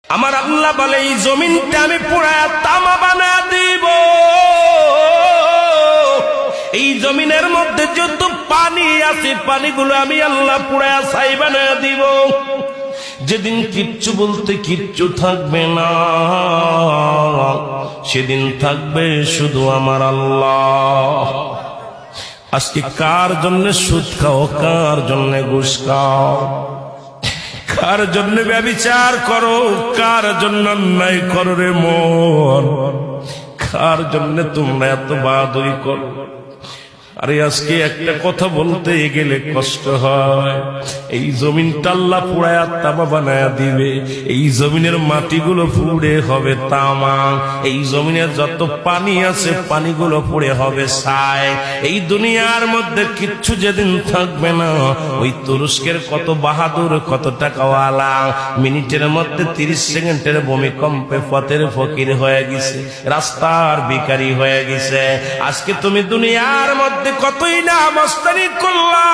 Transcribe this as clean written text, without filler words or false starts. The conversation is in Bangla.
আমার আল্লাহ বলে এই জমিনটা আমি পুরায়া তামা বানা দিব। এই জমিনের মধ্যে যত পানি আছে পানিগুলো আমি আল্লাহ পুরায়া ছাই বানায়া দিব। যেদিন কিচ্ছু বলতে কিচ্ছু থাকবে না, সেদিন থাকবে শুধু আমার আল্লাহ। আজকে কার জন্য সুদ খাও, কার জন্য ঘুষ খাও, কার জন্য ব্যভিচার করো, কার জন্য অন্যায় করো রে মন, কার জন্য তোমরা এত বাদই করো। আরে আজকে একটা কথা বলতে গেলে কষ্ট হয়। এই জমিনটা আল্লাহ পুরায়া তামা বানায়া দিবে। এই জমিনের মাটিগুলো পুড়ে হবে তামা। এই জমিনের যত পানি আছে পানিগুলো পুড়ে হবে ছাই। এই দুনিয়ার মধ্যে কিচ্ছু যেদিন থাকবে না, ওই তুরস্কের কত বাহাদুর, কত টাকাওয়ালা মিনিটের মধ্যে 30 সেকেন্ডের ভূমিকম্পে পথের ফকির হয়ে গেছে, রাস্তার ভিখারি হয়ে গেছে। আজকে তুমি দুনিয়ার মধ্যে কতই না মস্তানি করলা।